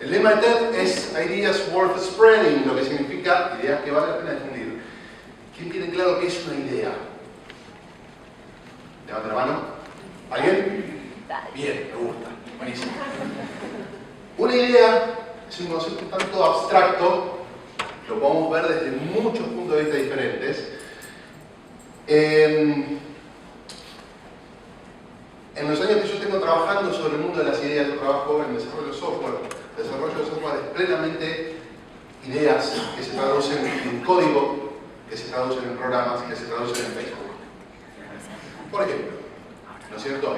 El lema de TED es Ideas Worth Spreading, lo que significa ideas que vale la pena difundir. ¿Quién tiene claro qué es una idea? Levanta la mano. ¿Alguien? Bien, me gusta. Buenísimo. Una idea es un concepto un tanto abstracto, lo podemos ver desde muchos puntos de vista diferentes. En los años que yo tengo trabajando sobre el mundo de las ideas, yo trabajo en desarrollo de software. El desarrollo de software es plenamente ideas que se traducen en código, que se traducen en programas, que se traducen en Facebook. Por ejemplo, ¿no es cierto?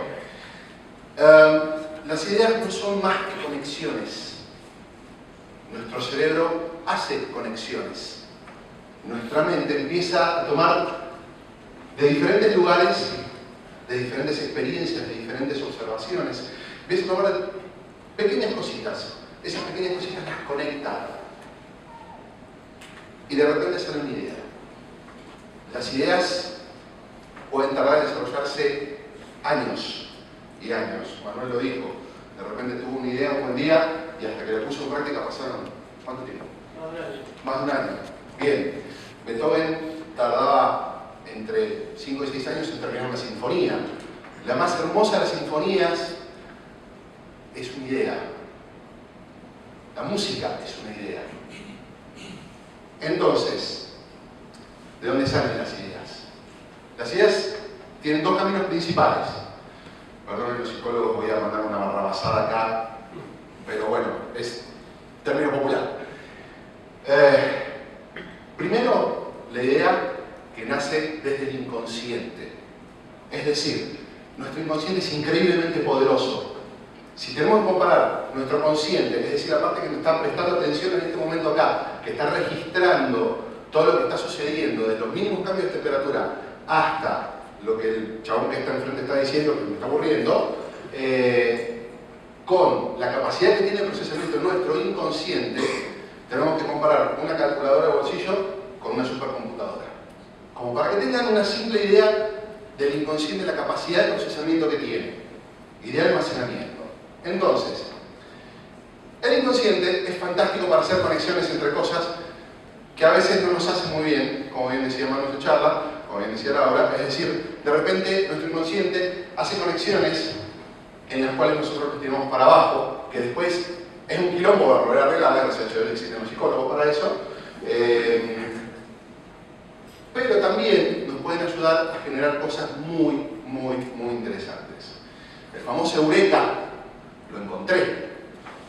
Las ideas no son más que conexiones. Nuestro cerebro hace conexiones. Nuestra mente empieza a tomar de diferentes lugares, de diferentes experiencias, de diferentes observaciones, empieza a tomar pequeñas cositas. Esas pequeñas cositas las conecta y de repente sale una idea. Las ideas pueden tardar en desarrollarse años y años. Manuel lo dijo, de repente tuvo una idea un buen día y hasta que la puso en práctica pasaron, ¿cuánto tiempo? Más de un año. Bien. Beethoven tardaba entre 5 y 6 años en terminar una sinfonía. La más hermosa de las sinfonías es una idea. La música es una idea. Entonces, ¿de dónde salen las ideas? Las ideas tienen dos caminos principales. Perdón, los psicólogos, voy a mandar una barrabasada acá, pero bueno, es término popular. Primero, la idea que nace desde el inconsciente. Es decir, nuestro inconsciente es increíblemente poderoso. Si tenemos que comparar nuestro consciente, es decir, la parte que nos está prestando atención en este momento acá, que está registrando todo lo que está sucediendo, desde los mínimos cambios de temperatura hasta lo que el chabón que está enfrente está diciendo, que me está aburriendo, con la capacidad que tiene el procesamiento de nuestro inconsciente, tenemos que comparar una calculadora de bolsillo con una supercomputadora. Como para que tengan una simple idea del inconsciente, la capacidad de procesamiento que tiene y de almacenamiento. Entonces, el inconsciente es fantástico para hacer conexiones entre cosas que a veces no nos hace muy bien, como bien decía Manu en su charla, como bien decía Laura, es decir, de repente nuestro inconsciente hace conexiones en las cuales nosotros nos tiramos para abajo, que después es un quilombo de volver a arreglar, gracias a Dios existen los psicólogos para eso, pero también nos pueden ayudar a generar cosas muy interesantes. El famoso Eureka, lo encontré,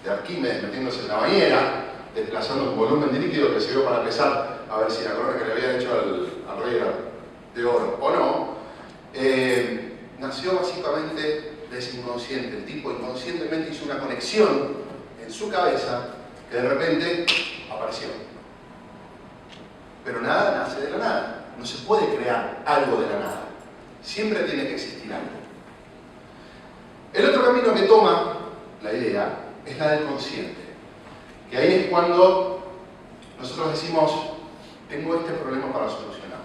de Arquímedes metiéndose en la bañera, desplazando un volumen de líquido que sirvió para pesar a ver si la corona que le habían hecho al rey era de oro o no, nació básicamente de ese inconsciente. El tipo inconscientemente hizo una conexión en su cabeza que de repente apareció. Pero nada nace de la nada. No se puede crear algo de la nada. Siempre tiene que existir algo. El otro camino que toma la idea es la del consciente. Y ahí es cuando nosotros decimos, tengo este problema para solucionar.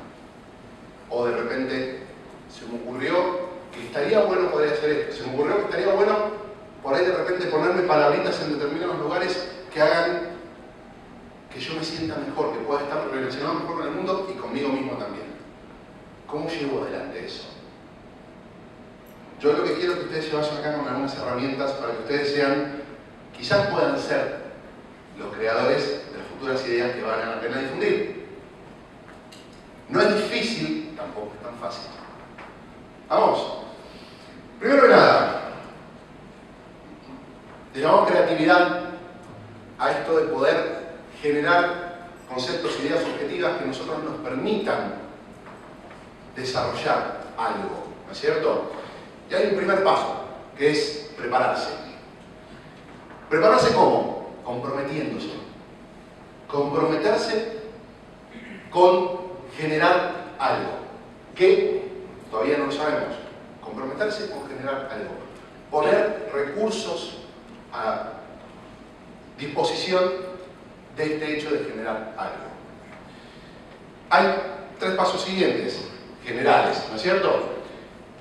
O de repente se me ocurrió que estaría bueno poder hacer esto. Se me ocurrió que estaría bueno por ahí de repente ponerme palabritas en determinados lugares que hagan que yo me sienta mejor, que pueda estar relacionado mejor con el mundo y conmigo mismo también. ¿Cómo llevo adelante eso? Yo lo que quiero es que ustedes se vayan acá con algunas herramientas para que ustedes sean, quizás puedan ser los creadores de las futuras ideas que valen la pena difundir. No es difícil, tampoco es tan fácil. Vamos. Primero que nada, le llamamos creatividad a esto de poder generar conceptos, ideas objetivas que nosotros nos permitan desarrollar algo, ¿no es cierto? Y hay un primer paso, que es prepararse. ¿Prepararse cómo? Comprometiéndose. Comprometerse con generar algo, que todavía no lo sabemos. Comprometerse con generar algo. Poner recursos a disposición de este hecho de generar algo. Hay 3 pasos siguientes, generales, ¿no es cierto?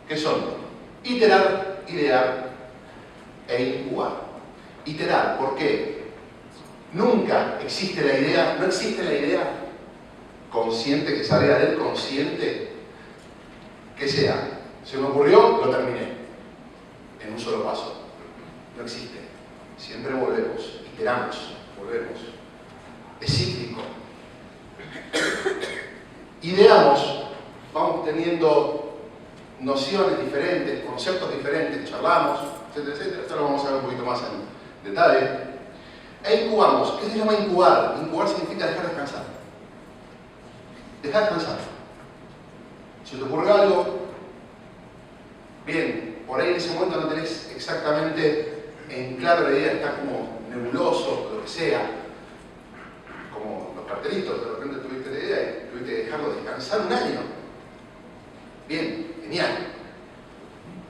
Que son iterar, idear e incubar. Iterar, ¿por qué? Nunca existe la idea, no existe la idea consciente que salga del consciente que sea. Se me ocurrió, lo terminé en un solo paso. No existe. Siempre volvemos, iteramos, volvemos. Es cíclico. Ideamos, vamos teniendo nociones diferentes, conceptos diferentes, charlamos, etcétera, etcétera. Esto lo vamos a ver un poquito más en detalle. E incubamos. ¿Qué se llama incubar? Incubar significa dejar descansar. Dejar descansar. Si te ocurrió algo, bien, por ahí en ese momento no tenés exactamente en claro la idea, está como nebuloso, lo que sea, como los cartelitos, de repente tuviste la idea y tuviste que dejarlo descansar un año. Bien, genial.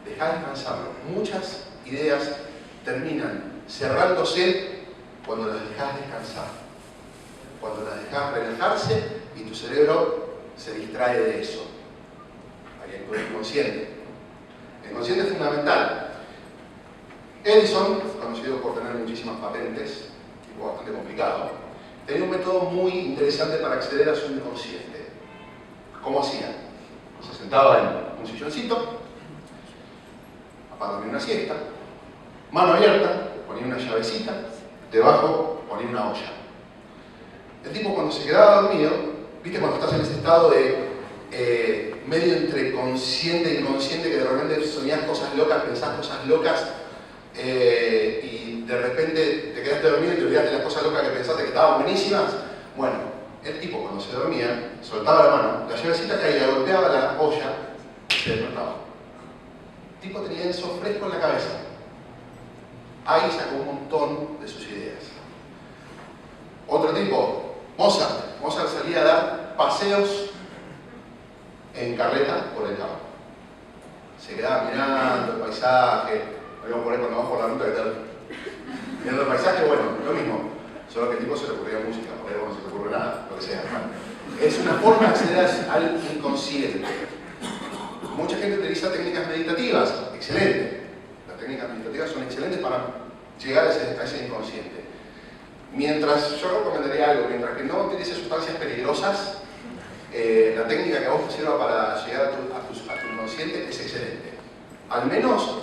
Dejá descansarlo. Muchas ideas terminan cerrándose cuando las dejás descansar. Cuando las dejás relajarse y tu cerebro se distrae de eso. Ahí actúa el inconsciente. El inconsciente es fundamental. Edison, conocido por tener muchísimas patentes, tipo bastante complicado, tenía un método muy interesante para acceder a su inconsciente. ¿Cómo hacía? Se sentaba en un silloncito, para dormir una siesta, mano abierta, ponía una llavecita, debajo ponía una olla. El tipo cuando se quedaba dormido, viste cuando estás en ese estado de medio entre consciente e inconsciente, que de repente soñás cosas locas, pensás cosas locas, y de repente te quedaste dormido y te olvidaste de las cosas locas que pensaste que estaban buenísimas. Bueno, el tipo cuando se dormía, soltaba la mano, la llavecita caía, golpeaba la olla y se despertaba. El tipo tenía eso fresco en la cabeza. Ahí sacó un montón de sus ideas. Otro tipo, Mozart. Mozart salía a dar paseos en carreta por el campo. Se quedaba mirando el paisaje. Lo poner cuando vamos por la ruta, ¿qué tal? Mirando el paisaje, bueno, lo mismo. Solo que al tipo se le ocurría música, por ahí no se le ocurre nada, lo que sea. Es una forma de acceder al inconsciente. Mucha gente utiliza técnicas meditativas, excelente. Las técnicas meditativas son excelentes para llegar a ese inconsciente. Mientras, yo recomendaría algo, mientras que no utilices sustancias peligrosas, la técnica que a vos te sirva para llegar a tu inconsciente es excelente. Al menos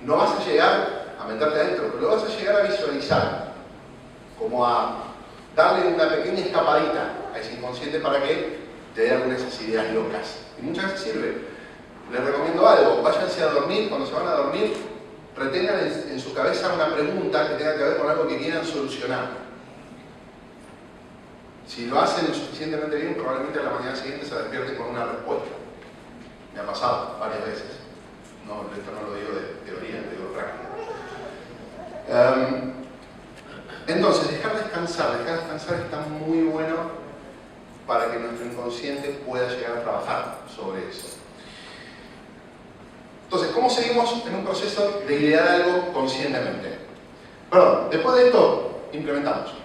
no vas a llegar a meterte adentro, pero vas a llegar a visualizar, como a darle una pequeña escapadita a ese inconsciente para que te dé algunas de esas ideas locas. Y muchas veces sirve. Les recomiendo algo, váyanse a dormir, cuando se van a dormir, retengan en su cabeza una pregunta que tenga que ver con algo que quieran solucionar. Si lo hacen lo suficientemente bien, probablemente a la mañana siguiente se despierten con una respuesta. Me ha pasado varias veces. No, esto no lo digo de teoría, lo digo de práctica. Entonces, dejar descansar está muy bueno para que nuestro inconsciente pueda llegar a trabajar sobre eso. Entonces, ¿cómo seguimos en un proceso de idear algo conscientemente? Perdón, después de esto, implementamos.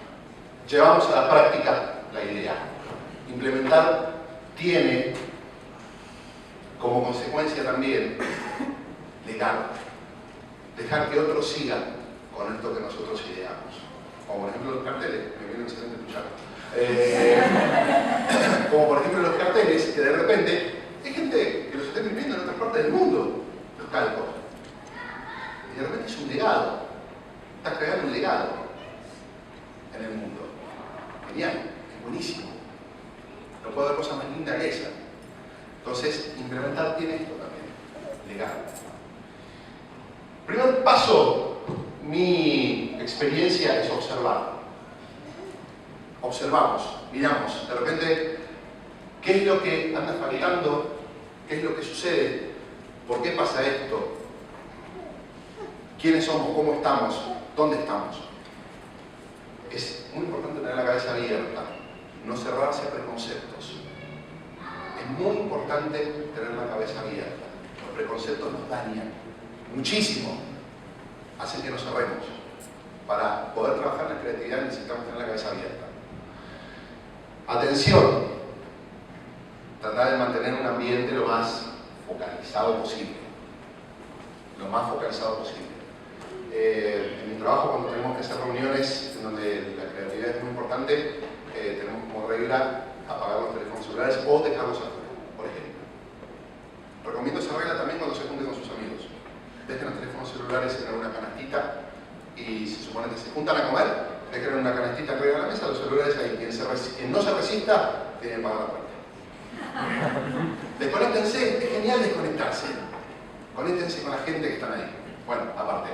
Llevamos a la práctica la idea. Implementar tiene como consecuencia también legar. Dejar que otros sigan con esto que nosotros ideamos. Como por ejemplo los carteles, me viene excelente escuchar. Como por ejemplo los carteles, que de repente hay gente que los está imprimiendo en otras partes del mundo, los calcos. Y de repente es un legado. Estás creando un legado en el mundo. Genial, es buenísimo. No puede haber cosa más linda que esa. Entonces, implementar tiene esto también, legal. Primer paso, mi experiencia es observar. Observamos, miramos, de repente, ¿qué es lo que anda faltando? ¿Qué es lo que sucede? ¿Por qué pasa esto? ¿Quiénes somos? ¿Cómo estamos? ¿Dónde estamos? Es muy importante tener la cabeza abierta, no cerrarse a preconceptos. Es muy importante tener la cabeza abierta. Los preconceptos nos dañan muchísimo, hacen que nos cerremos. Para poder trabajar en la creatividad necesitamos tener la cabeza abierta. Atención, tratar de mantener un ambiente lo más focalizado posible. Lo más focalizado posible. En mi trabajo, cuando tenemos que en esas reuniones en donde la creatividad es muy importante, tenemos como regla apagar los teléfonos celulares o dejarlos afuera, por ejemplo. Recomiendo esa regla también cuando se junten con sus amigos. Dejen los teléfonos celulares en alguna canastita y se supone que se juntan a comer, dejen una canastita arriba de la mesa, los celulares ahí. Quien no se resista, tiene que pagar la puerta. Desconéctense, es genial desconectarse. Conéctense con la gente que están ahí. Bueno, aparte.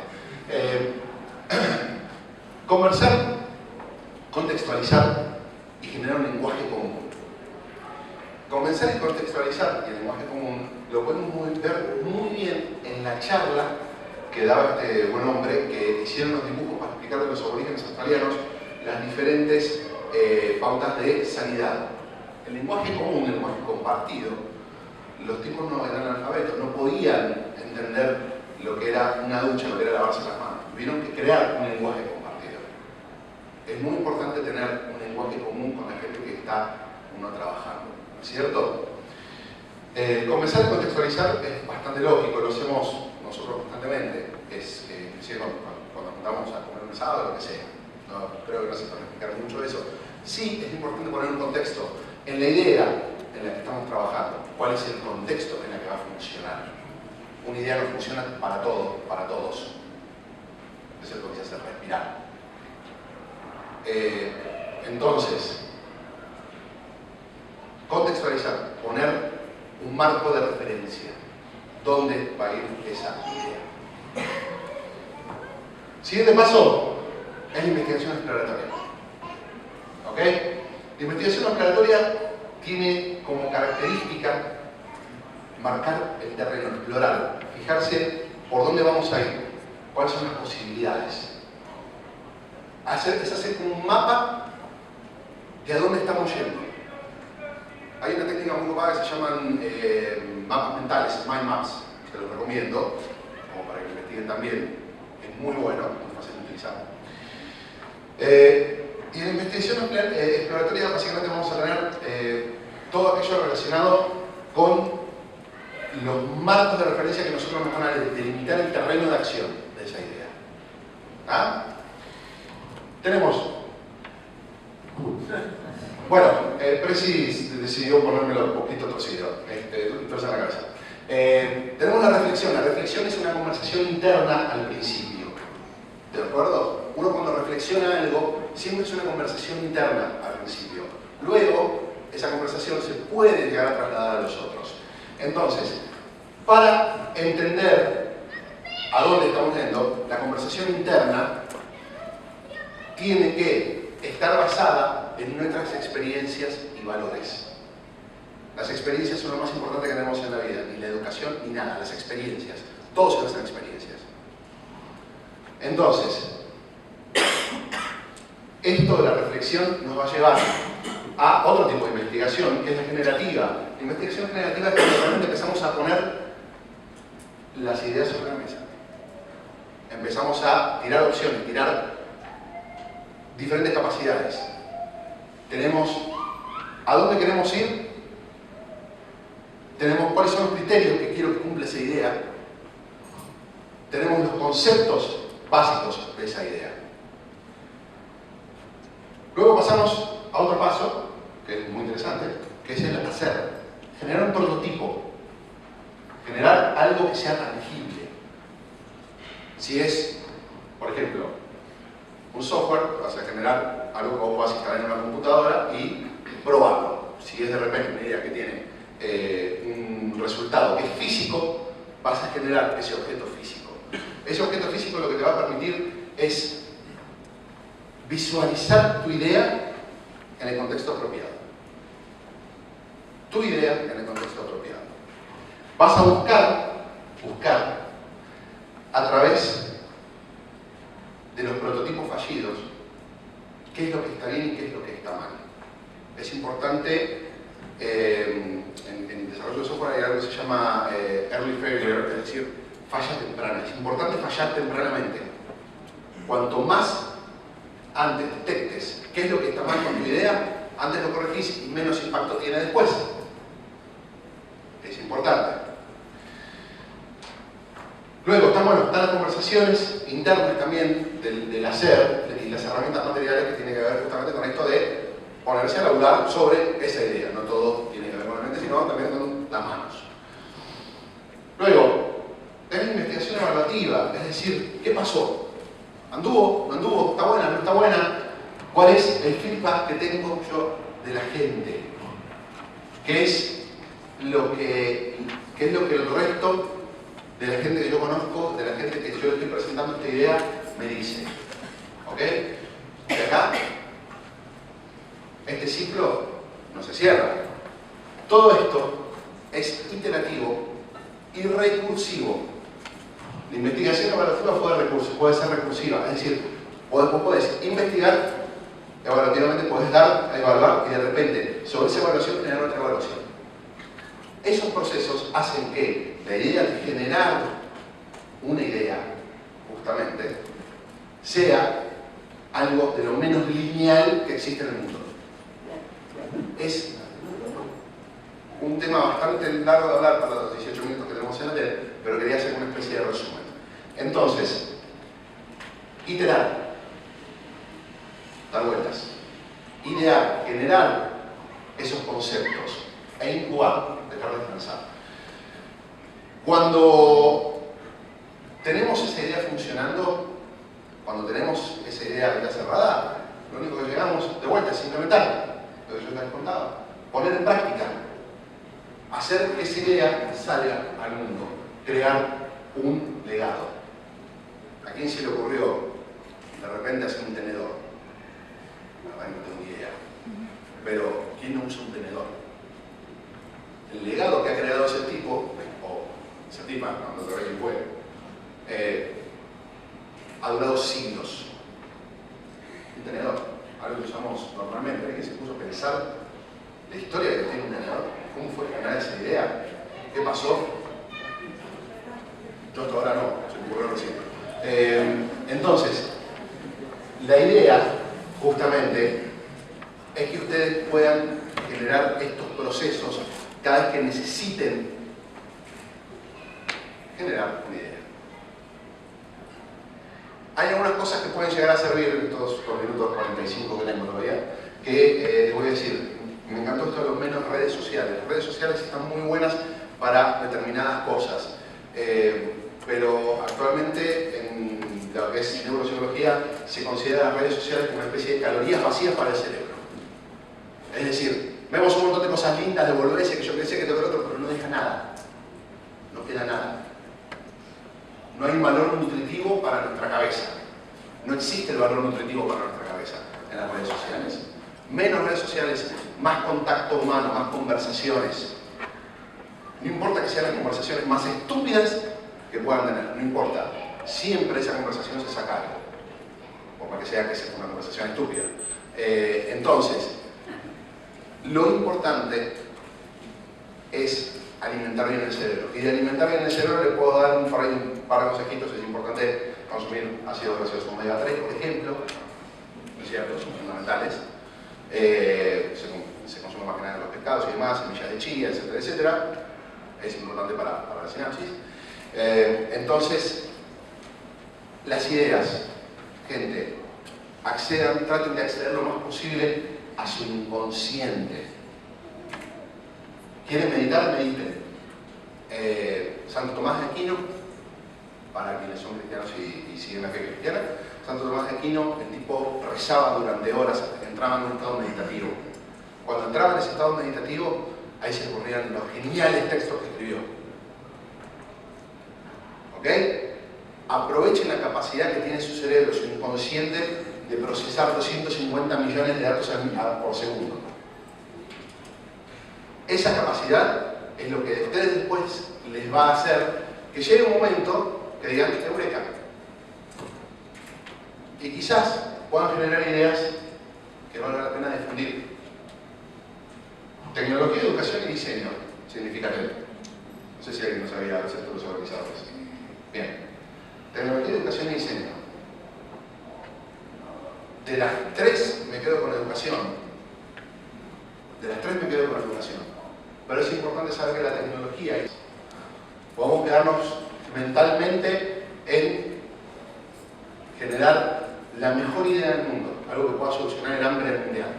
Conversar, contextualizar y generar un lenguaje común. Conversar y contextualizar y el lenguaje común lo podemos ver muy bien en la charla que daba este buen hombre, que hicieron los dibujos para explicar de los aborígenes australianos las diferentes pautas de sanidad. El lenguaje común, el lenguaje compartido, los tipos no eran analfabetos, no podían entender lo que era una ducha, lo que era lavarse las manos. Tuvieron que crear un lenguaje compartido. Es muy importante tener un lenguaje común con la gente que está uno trabajando, ¿no es cierto? Comenzar a contextualizar es bastante lógico, lo hacemos nosotros constantemente. Inclusive cuando juntamos a comer un asado o lo que sea. No, creo que no se puede explicar mucho eso. Sí, es importante poner un contexto en la idea en la que estamos trabajando. ¿Cuál es el contexto en el que va a funcionar? Una idea no funciona para todo, para todos. Eso es lo que se hace respirar. Entonces, contextualizar, poner un marco de referencia. ¿Dónde va a ir esa idea? Siguiente paso es la investigación exploratoria. ¿Ok? La investigación exploratoria tiene como característica marcar el terreno, explorar, fijarse por dónde vamos a ir, cuáles son las posibilidades. Es hacer un mapa de a dónde estamos yendo. Hay una técnica muy ocupada que se llaman mapas mentales, mind maps, que los recomiendo, como para que investiguen también. Es muy bueno, muy fácil de utilizar. Y en la investigación exploratoria básicamente vamos a tener todo aquello relacionado con los marcos de referencia que nosotros nos van a delimitar el terreno de acción de esa idea. ¿Ah? Tenemos... Bueno, Preci decidió ponérmelo un poquito torcido, torcer la cabeza. Tenemos la reflexión. La reflexión es una conversación interna al principio. ¿De acuerdo? Uno cuando reflexiona algo, siempre es una conversación interna al principio. Luego, esa conversación se puede llegar a trasladar a los otros. Entonces, para entender a dónde estamos yendo, la conversación interna tiene que estar basada en nuestras experiencias y valores. Las experiencias son lo más importante que tenemos en la vida, ni la educación ni nada, las experiencias. Todos se basan en experiencias. Entonces, esto de la reflexión nos va a llevar a otro tipo de investigación, que es la generativa. La investigación generativa es cuando realmente empezamos a poner las ideas sobre la mesa. Empezamos a tirar opciones, tirar diferentes capacidades. Tenemos a dónde queremos ir, tenemos cuáles son los criterios que quiero que cumpla esa idea, tenemos los conceptos básicos de esa idea. Luego pasamos a otro paso, que es muy interesante, que es el hacer. Generar un prototipo, generar algo que sea tangible. Si es, por ejemplo, un software, vas a generar algo que vos puedas instalar en una computadora y probarlo. Si es de repente una idea que tiene un resultado que es físico, vas a generar ese objeto físico. Ese objeto físico lo que te va a permitir es visualizar tu idea en el contexto apropiado. Tu idea en el contexto apropiado. Vas a buscar a través de los prototipos fallidos qué es lo que está bien y qué es lo que está mal. Es importante, en el desarrollo de software hay algo que se llama early failure, es decir, falla temprana. Es importante fallar tempranamente. Cuanto más antes detectes qué es lo que está mal con tu idea, antes lo corregís y menos impacto tiene después. Es importante. Luego están las conversaciones internas también del hacer y las herramientas materiales que tienen que ver justamente con esto de ponerse a laburar sobre esa idea. No todo tiene que ver con la mente, sino también con las manos. Luego, tenés investigación evaluativa, es decir, ¿qué pasó? ¿Anduvo? ¿No anduvo? ¿Está buena? ¿No está buena? ¿Cuál es el feedback que tengo yo de la gente? ¿Qué es lo que el resto de la gente que yo conozco, de la gente que yo le estoy presentando esta idea, me dice? ¿Ok? Y acá, este ciclo no se cierra. Todo esto es iterativo y recursivo. La investigación evaluativa puede ser recursiva, es decir, vos podés investigar, evaluativamente podés dar a evaluar y de repente sobre esa evaluación generar otra evaluación. Esos procesos hacen que la idea de generar una idea, justamente, sea algo de lo menos lineal que existe en el mundo. Es un tema bastante largo de hablar para los 18 minutos que tenemos en la tele, pero quería hacer una especie de resumen. Entonces, iterar, dar vueltas, idear, generar esos conceptos e incubar, dejar descansar. Cuando tenemos esa idea funcionando, cuando tenemos esa idea ya cerrada, lo único que llegamos de vuelta es implementar lo que yo les contaba, poner en práctica, hacer que esa idea salga al mundo, crear un legado. ¿A quién se le ocurrió de repente hacer un tenedor? La verdad no tengo ni idea. Pero, ¿quién no usa un tenedor? El legado que ha creado ese tipo, o esa tipa, no te quién fue, ha durado siglos. Un tenedor, algo que usamos normalmente. ¿Alguien se puso a pensar la historia que tiene un tenedor? ¿Cómo fue generar esa idea? ¿Qué pasó? Yo hasta ahora no, se me ocurrió recién. Entonces, la idea, justamente, es que ustedes puedan generar estos procesos cada vez que necesiten generar una idea. Hay algunas cosas que pueden llegar a servir en estos 2 minutos 45 que tengo todavía, que les voy a decir. Me encantó esto de los menos redes sociales. Las redes sociales están muy buenas para determinadas cosas, pero actualmente en lo que es neurociencia se considera las redes sociales como una especie de calorías vacías para el cerebro. Es decir, vemos un montón de cosas lindas, de boludeces, que yo pensé que todo lo otro, pero no deja nada. No queda nada. No hay un valor nutritivo para nuestra cabeza. No existe el valor nutritivo para nuestra cabeza en las redes sociales. Menos redes sociales, más contacto humano, más conversaciones. No importa que sean las conversaciones más estúpidas que puedan tener, no importa. Siempre esa conversación se saca algo. Por más que sea una conversación estúpida. Entonces, lo importante es alimentar bien el cerebro. Y de alimentar bien el cerebro le puedo dar un par de consejitos. Es importante consumir ácidos grasosos omega 3, por ejemplo. ¿No es cierto? Son fundamentales. Se consume más que nada en los pescados y demás, semillas de chía, etcétera, etcétera. Es importante para la sinapsis. Entonces, las ideas, gente, traten de acceder lo más posible a su inconsciente. ¿Quieren meditar? Mediten. Santo Tomás de Aquino, para quienes son cristianos y siguen la fe cristiana, Santo Tomás de Aquino, el tipo rezaba durante horas hasta que entraba en un estado meditativo. Cuando entraba en ese estado meditativo, ahí se ocurrían los geniales textos que escribió. ¿Ok? Aprovechen la capacidad que tiene su cerebro, su inconsciente, de procesar 250 millones de datos por segundo. Esa capacidad es lo que a ustedes después les va a hacer que llegue un momento que digan eureka. Y quizás puedan generar ideas que valga la pena difundir. Tecnología, educación y diseño significa que, no sé si alguien no sabía excepto los organizadores. Bien. Tecnología, educación y diseño. De las tres me quedo con educación. De las tres me quedo con educación. Pero es importante saber que la tecnología es. Podemos quedarnos mentalmente en generar la mejor idea del mundo, algo que pueda solucionar el hambre mundial.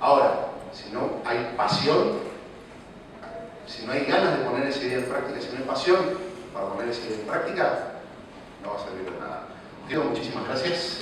Ahora, si no hay pasión, si no hay ganas de poner esa idea en práctica, si no hay pasión para poner esa idea en práctica, no va a servir de nada. Diego, muchísimas gracias.